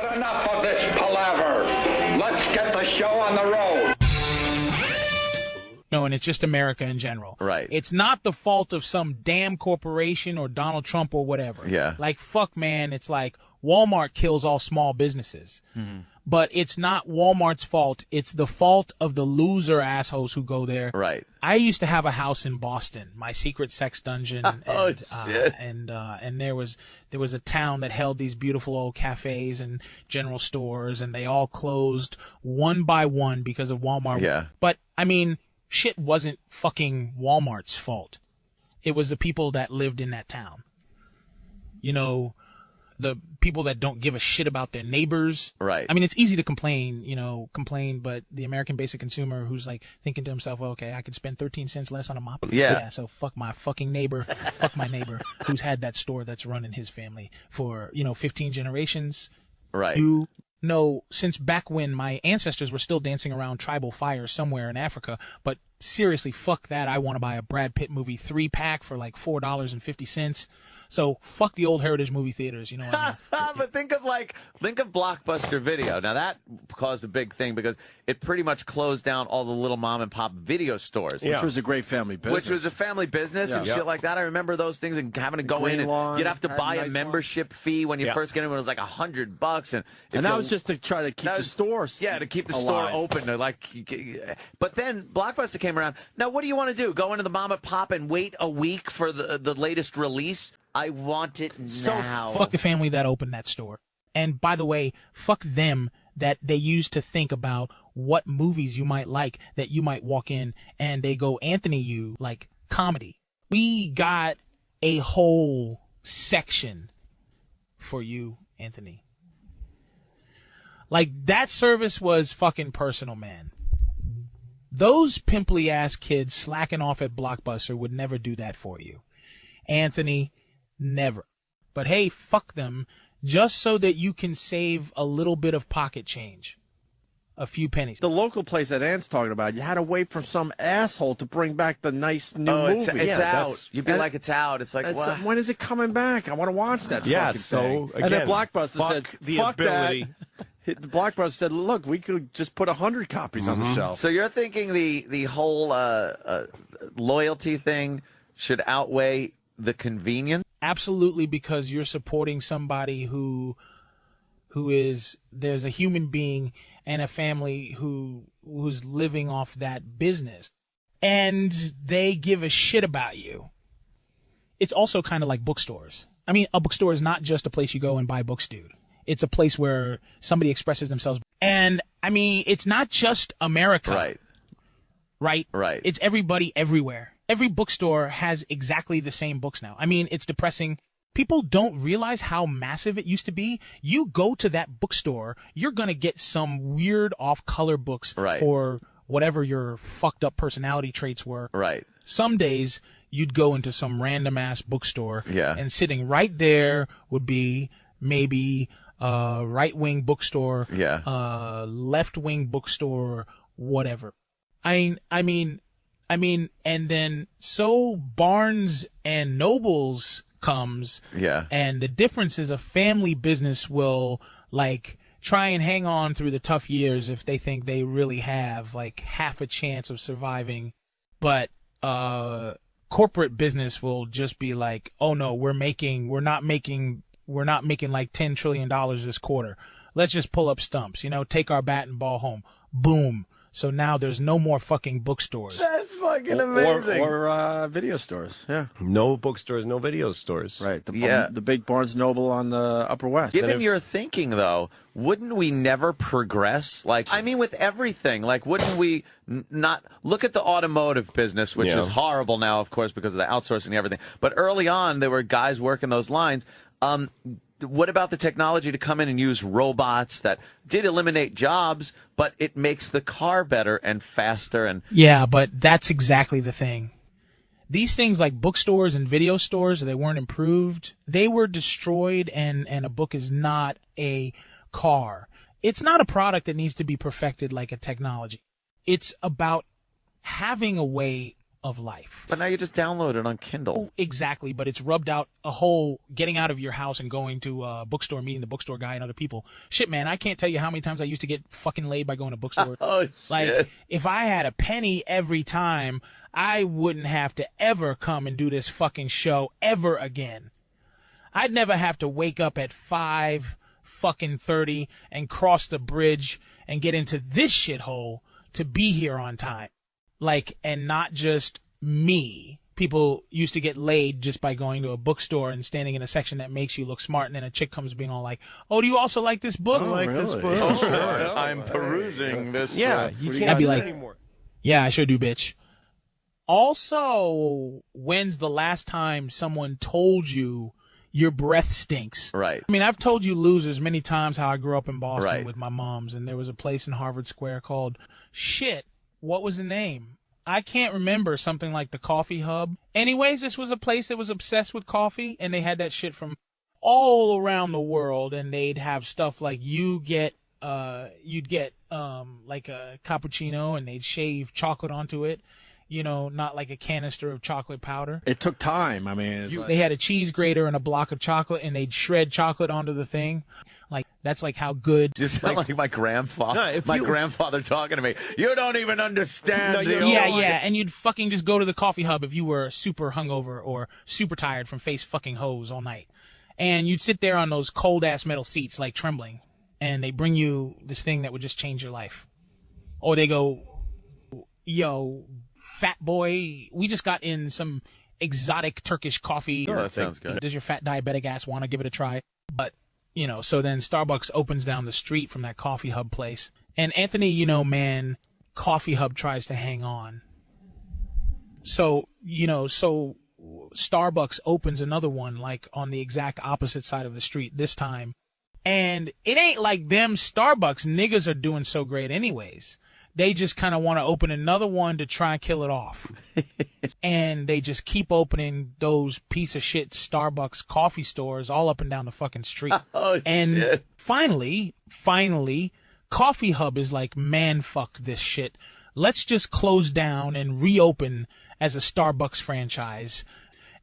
But enough of this palaver. Let's get the show on the road. No, and it's just America in general. Right. It's not the fault of some damn corporation or Donald Trump or whatever. Yeah. Like, fuck, man, it's like Walmart kills all small businesses. Mm-hmm. But it's not Walmart's fault. It's the fault of the loser assholes who go there. Right. I used to have a house in Boston, my secret sex dungeon. Shit. And there was a town that held these beautiful old cafes and general stores, and they all closed one by one because of Walmart. Yeah. But, I mean, shit wasn't fucking Walmart's fault. It was the people that lived in that town. You know, the people that don't give a shit about their neighbors. Right. I mean, it's easy to complain, but the American basic consumer who's like thinking to himself, well, okay, I could spend 13 cents less on a mop. Yeah. So fuck my fucking neighbor. Fuck my neighbor who's had that store that's running his family for, 15 generations. Right. You know, since back when my ancestors were still dancing around tribal fires somewhere in Africa, but seriously, fuck that. I want to buy a Brad Pitt movie 3-pack for like $4.50. So fuck the old Heritage movie theaters, you know what I mean? But think of Blockbuster Video. Now that caused a big thing because it pretty much closed down all the little mom and pop video stores. Which was a great family business. Which was a family business and shit like that. I remember those things and having to go in and you'd have to buy a membership fee when you first get in when it was like $100. And that was just to try to keep the stores to keep the store open. But then Blockbuster came around. Now what do you want to do? Go into the mom and pop and wait a week for the latest release? I want it now. So fuck the family that opened that store. And by the way, fuck them that they used to think about what movies you might like, that you might walk in and they go Anthony you like comedy. We got a whole section for you, Anthony. Like, that service was fucking personal, man. Those pimply ass kids slacking off at Blockbuster would never do that for you. Anthony, never. But hey, fuck them, just so that you can save a little bit of pocket change. A few pennies. The local place that Ann's talking about, you had to wait for some asshole to bring back the nice new movie. It's out. You'd be like, it's out. It's like, what? When is it coming back? I want to watch that fucking thing. Again, and then Blockbuster said, the fuck ability. that. The Blockbuster said, look, we could just put 100 copies on the shelf. So you're thinking the whole loyalty thing should outweigh the convenience? Absolutely, because you're supporting somebody who is, there's a human being and a family who's living off that business, and they give a shit about you. It's also kind of like bookstores. I mean, a bookstore is not just a place you go and buy books, dude. It's a place where somebody expresses themselves. And I mean, it's not just America. Right. It's everybody everywhere. Every bookstore has exactly the same books now. I mean, it's depressing. People don't realize how massive it used to be. You go to that bookstore, you're going to get some weird off-color books for whatever your fucked up personality traits were. Some days you'd go into some random-ass bookstore, and sitting right there would be maybe a right-wing bookstore, left-wing bookstore, whatever. I mean, and then so Barnes and Nobles comes, and the difference is a family business will like try and hang on through the tough years if they think they really have like half a chance of surviving, but corporate business will just be like, oh no, we're not making like $10 trillion this quarter. Let's just pull up stumps, take our bat and ball home. Boom. So now there's no more fucking bookstores. That's fucking amazing. Or video stores. Yeah. No bookstores, no video stores. Right. The big Barnes Noble on the Upper West. Given your thinking, though, wouldn't we never progress? With everything. Wouldn't we not look at the automotive business, which is horrible now, of course, because of the outsourcing and everything. But early on, there were guys working those lines. What about the technology to come in and use robots that did eliminate jobs, but it makes the car better and faster? And yeah, but that's exactly the thing. These things like bookstores and video stores, they weren't improved. They were destroyed, and a book is not a car. It's not a product that needs to be perfected like a technology. It's about having a way of life. But now you just download it on Kindle. Exactly, but it's rubbed out a whole getting out of your house and going to a bookstore, meeting the bookstore guy and other people. Shit, man, I can't tell you how many times I used to get fucking laid by going to bookstores. Oh, shit. Like, if I had a penny every time, I wouldn't have to ever come and do this fucking show ever again. I'd never have to wake up at 5:30 and cross the bridge and get into this shithole to be here on time. Like, and not just me. People used to get laid just by going to a bookstore and standing in a section that makes you look smart, and then a chick comes being all like, "Oh, do you also like this book?" This book? Oh, sure. I'm perusing this. Yeah, you can't be do like, that anymore. "Yeah, I sure do, bitch." Also, when's the last time someone told you your breath stinks? Right. I mean, I've told you losers many times how I grew up in Boston Right. with my moms, and there was a place in Harvard Square called what was the name? I can't remember, something like the Coffee Hub. Anyways, this was a place that was obsessed with coffee, and they had that shit from all around the world, and they'd have stuff like you'd get like a cappuccino, and they'd shave chocolate onto it. You know, not like a canister of chocolate powder. It took time. I mean, They had a cheese grater and a block of chocolate, and they'd shred chocolate onto the thing. Like, that's like how good. You sound like my grandfather. No, if my you- grandfather talking to me. You don't even understand. No, the you- old- Yeah, and you'd fucking just go to the coffee hub if you were super hungover or super tired from face fucking hoes all night. And you'd sit there on those cold-ass metal seats, like trembling, and they bring you this thing that would just change your life. Or they go, "Yo, fat boy, we just got in some exotic Turkish coffee. Oh, that sounds good. Does your fat diabetic ass want to give it a try?" But, you know, so then Starbucks opens down the street from that coffee hub place. And Anthony, you know, man, coffee hub tries to hang on. So Starbucks opens another one, like on the exact opposite side of the street this time. And it ain't like them Starbucks niggas are doing so great anyways. They just kind of want to open another one to try and kill it off. And they just keep opening those piece of shit Starbucks coffee stores all up and down the fucking street. Oh, And shit. finally, Coffee Hub is like, man, fuck this shit. Let's just close down and reopen as a Starbucks franchise.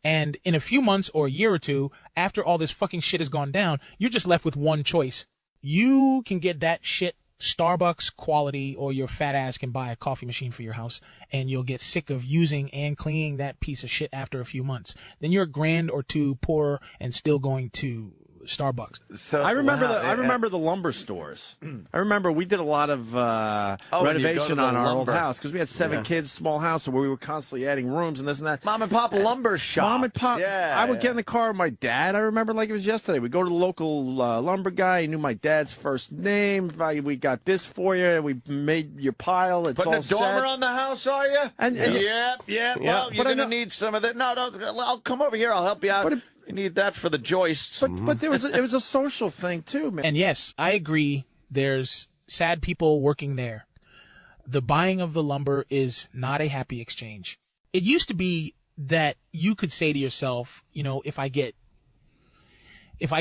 And in a few months or a year or two, after all this fucking shit has gone down, you're just left with one choice. You can get that shit Starbucks quality, or your fat ass can buy a coffee machine for your house, and you'll get sick of using and cleaning that piece of shit after a few months. Then you're a grand or two poorer and still going to Starbucks. So I remember wow, I remember the lumber stores. I remember we did a lot of and you go renovation to on the our old lumber. house because we had 7 kids, small house, where we were constantly adding rooms and this and that. mom and pop lumber shops. Mom and pop. Yeah. I would get in the car with my dad. I remember like it was yesterday. We'd go to the local lumber guy. He knew my dad's first name. We got this for you. We made your pile. It's Putting all a dormer set. on the house, are you? And- Yep. Well, you're But I gonna know- need some of that. No, I'll come over here. I'll help you out. But you need that for the joists. But it was a social thing too, man. And yes, I agree, there's sad people working there. The buying of the lumber is not a happy exchange. It used to be that you could say to yourself, you know, if I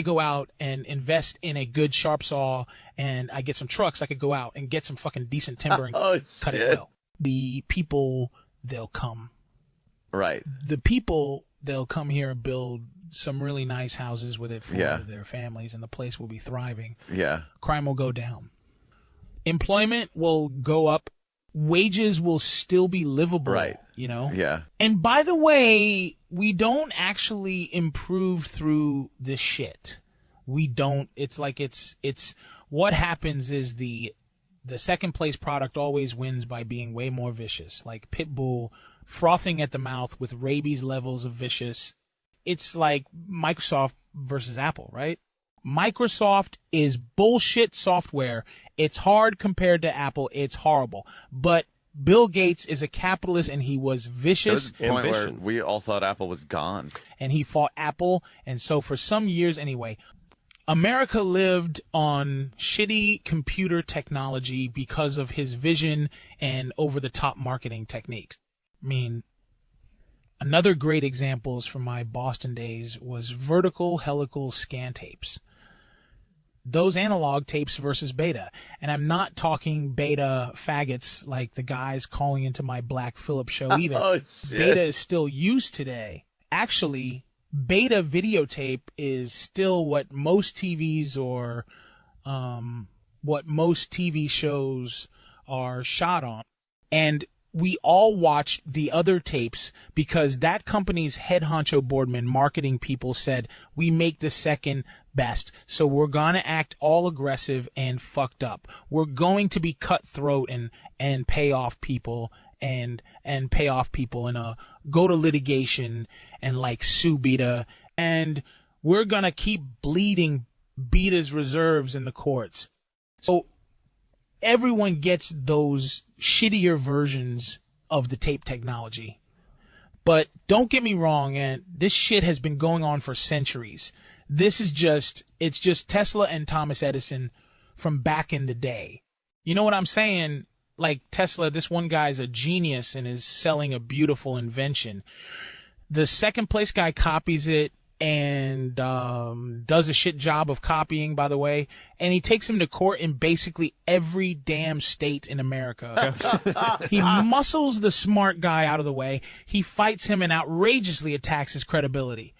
go out and invest in a good sharp saw and I get some trucks, I could go out and get some fucking decent timber and cut it well. The people, they'll come. Right. The people, they'll come here and build some really nice houses with it for their families, and the place will be thriving. Yeah. Crime will go down. Employment will go up. Wages will still be livable. Right. You know? Yeah. And by the way, we don't actually improve through this shit. We don't. It's like it's what happens is the second place product always wins by being way more vicious. Like Pitbull frothing at the mouth with rabies levels of vicious. It's like Microsoft versus Apple, right? Microsoft is bullshit software. It's hard compared to Apple. It's horrible. But Bill Gates is a capitalist, and he was vicious. There was a point where Ambition. we all thought Apple was gone. And he fought Apple. And so for some years anyway, America lived on shitty computer technology because of his vision and over-the-top marketing techniques. I mean, another great examples from my Boston days was vertical helical scan tapes. those analog tapes versus beta. And I'm not talking beta faggots like the guys calling into my Black Phillip show either. Oh, shit. Beta is still used today. Actually, beta videotape is still what most TVs or what most TV shows are shot on. And we all watched the other tapes because that company's head honcho boardman, marketing people said, we make the second best. So we're going to act all aggressive and fucked up. We're going to be cutthroat and pay off people and pay off people and go to litigation and like sue Beta. And we're going to keep bleeding Beta's reserves in the courts. So everyone gets those shittier versions of the tape technology. But don't get me wrong, and this shit has been going on for centuries. This is it's just Tesla and Thomas Edison from back in the day. You know what I'm saying? Like Tesla, this one guy's a genius and is selling a beautiful invention. The second place guy copies it and does a shit job of copying, by the way, and he takes him to court in basically every damn state in America. He muscles the smart guy out of the way. He fights him and outrageously attacks his credibility.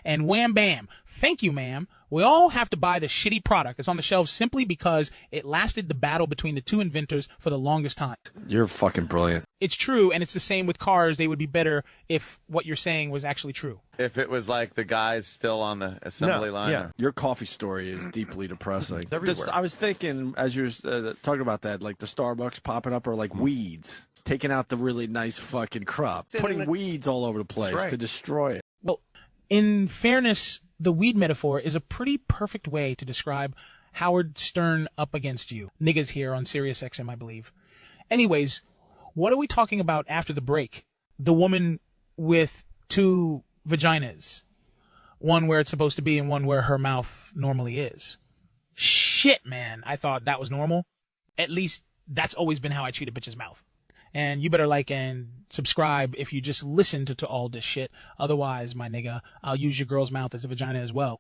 And wham bam, thank you, ma'am. We all have to buy the shitty product that's on the shelves simply because it lasted the battle between the two inventors for the longest time. You're fucking brilliant. It's true, and it's the same with cars. They would be better if what you're saying was actually true. If it was like the guys still on the assembly line. Yeah, your coffee story is deeply depressing. Everywhere. I was thinking, as you were talking about that, like the Starbucks popping up are like weeds, taking out the really nice fucking crop, putting weeds all over the place to destroy it. Well, in fairness, the weed metaphor is a pretty perfect way to describe Howard Stern up against you. Niggas here on Sirius XM, I believe. Anyways, what are we talking about after the break? The woman with two vaginas. One where it's supposed to be and one where her mouth normally is. Shit, man. I thought that was normal. At least that's always been how I treat a bitch's mouth. And you better like and subscribe if you just listen to all this shit. Otherwise, my nigga, I'll use your girl's mouth as a vagina as well.